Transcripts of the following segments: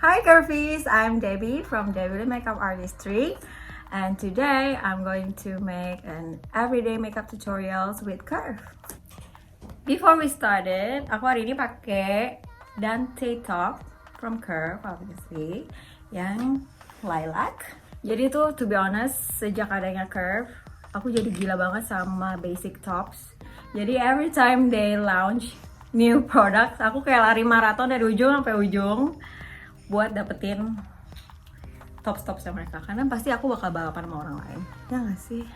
Hi Kurvies, I'm Deby from Deby Makeup Artistry, and today I'm going to make an everyday makeup tutorials with Kurve. Before we started, aku hari ini pakai Dante top from Kurve, obviously, yang lilac. Jadi tuh, to be honest, sejak adanya Kurve, aku jadi gila banget sama basic tops. Jadi every time they launch new products, aku kayak lari maraton dari ujung sampai ujung buat dapetin tops-topsnya mereka, karena pasti aku bakal balapan sama orang lain, ya nggak sih?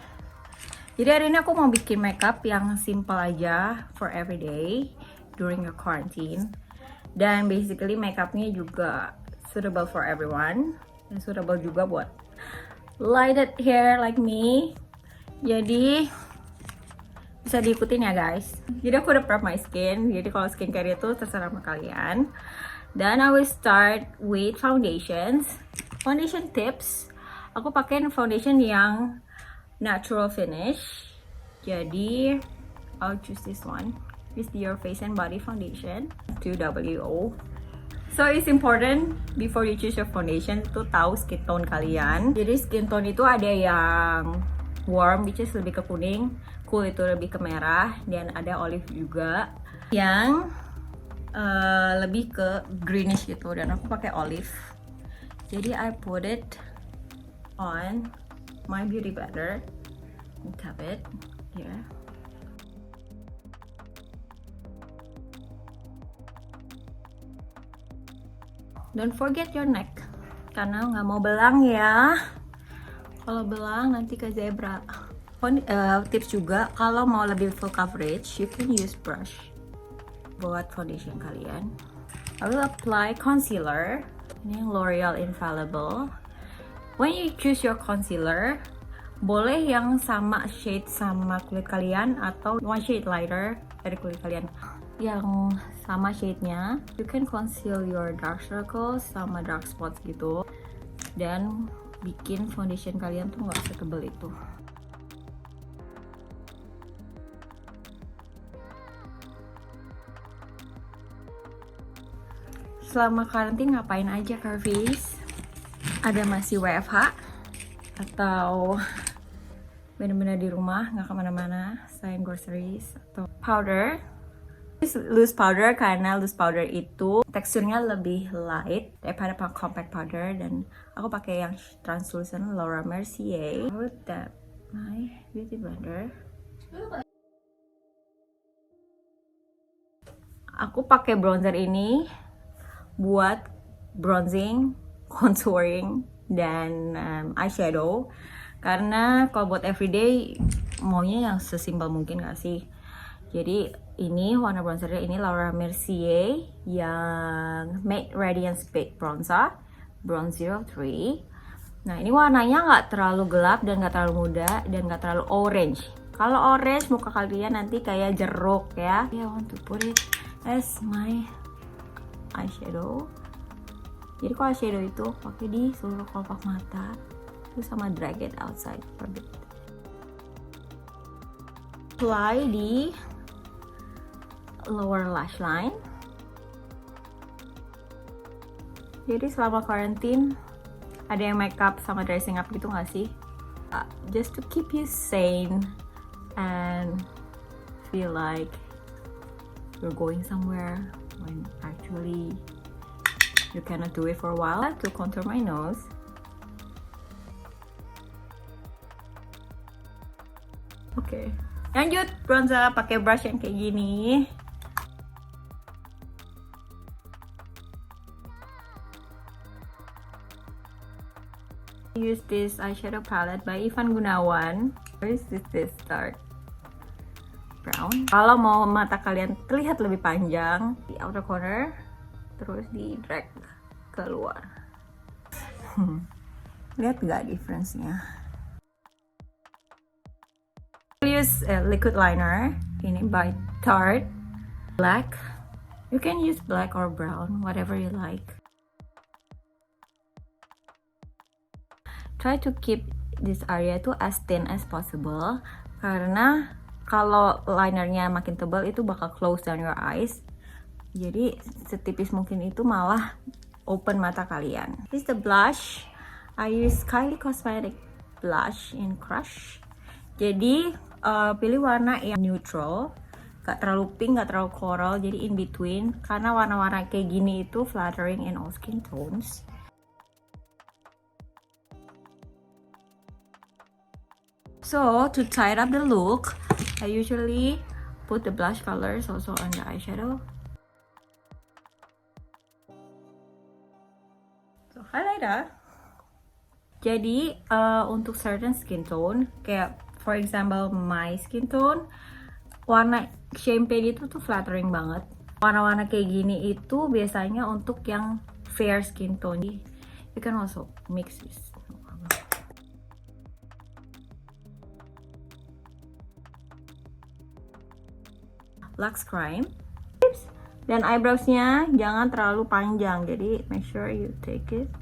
Jadi hari ini aku mau bikin makeup yang simple aja for everyday during your quarantine, dan basically makeupnya juga suitable for everyone, dan suitable juga buat lighted hair like me. Jadi bisa diikutin ya guys. Jadi aku udah prep my skin, jadi kalau skincare itu terserah sama kalian. Dan I will start with foundations. Foundation tips, aku pakai foundation yang natural finish. Jadi I'll choose this one. This is your face and body foundation 2WO. So it's important before you choose your foundation to tahu skin tone kalian. Jadi skin tone itu ada yang warm, which is lebih ke kuning, cool itu lebih ke merah, dan ada olive juga yang lebih ke greenish gitu, dan aku pakai olive. Jadi I put it on my beauty blender and tap it here. Don't forget your neck, karena nggak mau belang ya. Kalau belang nanti ke zebra. Tips juga, kalau mau lebih full coverage, you can use brush buat foundation kalian. I will apply concealer. Ini L'Oreal Infallible. When you choose your concealer, boleh yang sama shade sama kulit kalian atau one shade lighter dari kulit kalian. Yang sama shade-nya, you can conceal your dark circles sama dark spots gitu, dan bikin foundation kalian tuh nggak setebel itu. Selama karantin ngapain aja Kurvies? Ada masih WFH atau bener-bener di rumah nggak kemana-mana selain groceries? Atau powder? Loose powder, karena loose powder itu teksturnya lebih light daripada compact powder, dan aku pakai yang translucent Laura Mercier. I will tap my beauty blender. Aku pakai bronzer ini buat bronzing, contouring, dan eyeshadow, karena kalau buat everyday maunya yang sesimpel mungkin gak sih. Jadi ini warna bronzernya ini Laura Mercier yang Matte Radiance Baked Bronzer Bronze 03. Nah ini warnanya nggak terlalu gelap dan nggak terlalu muda dan nggak terlalu orange. Kalau orange muka kalian nanti kayak jeruk ya. I want to put it as my eyeshadow. Jadi kalau eyeshadow itu pakai di seluruh kelopak mata, terus sama drag it outside for a bit. Apply di lower lash line. Jadi selama quarantine ada yang makeup sama dressing up gitu nggak sih? Just to keep you sane and feel like you're going somewhere when actually you cannot do it for a while. To contour my nose. Oke, lanjut bronzer pakai brush yang kayak gini. Use this eyeshadow palette by Ivan Gunawan. Where is this dark brown? Kalau mau mata kalian terlihat lebih panjang, di outer corner, terus di drag keluar. Lihat nggak difference-nya? Use liquid liner. Ini by Tarte black. You can use black or brown, whatever you like. Try to keep this area to as thin as possible, karena kalau linernya makin tebal itu bakal close down your eyes. Jadi setipis mungkin itu malah open mata kalian. This is the blush. I use Kylie Cosmetic blush in Crush. Jadi pilih warna yang neutral, gak terlalu pink, gak terlalu coral, jadi in between. Karena warna-warna kayak gini itu flattering in all skin tones. So to tidy up the look, I usually put the blush colors also on the eyeshadow. So highlighter. Jadi untuk certain skin tone, kayak for example my skin tone, warna champagne itu tuh flattering banget. Warna-warna kayak gini itu biasanya untuk yang fair skin tone. You can also mix this. Lux Crime. Dan eyebrowsnya jangan terlalu panjang, jadi make sure you take it.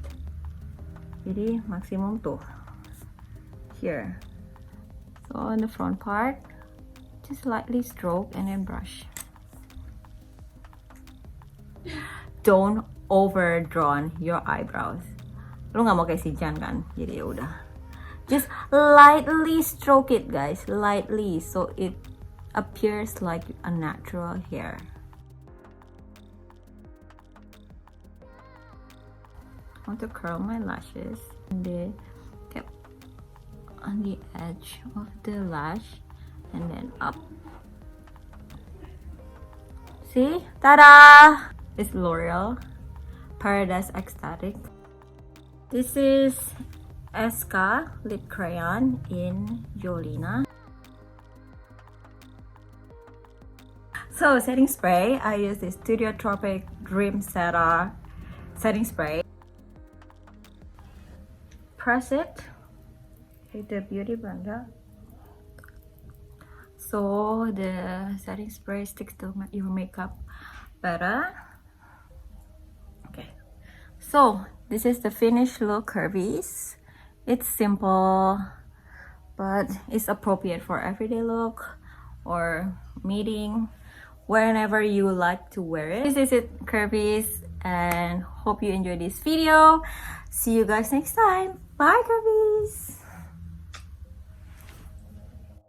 Jadi maksimum tuh here. So on the front part, just lightly stroke and then brush. Don't overdrawn your eyebrows. Lu nggak mau kayak si Jan kan? Jadi ya udah. Just lightly stroke it guys, lightly, so it appears like a natural hair. I want to curl my lashes and then tap on the edge of the lash and then up. See? Ta-da! It's L'Oreal Paradise Ecstatic. This is SK lip crayon in Yolina. So setting spray, I use this Studio Tropic Dream Setter setting spray. Press it with the beauty blender so the setting spray sticks to your makeup better. Okay, so this is the finished look Kurvies. It's simple but it's appropriate for everyday look or meeting, whenever you like to wear it. This is it, Kurvies, and hope you enjoyed this video. See you guys next time. Bye, Kurvies!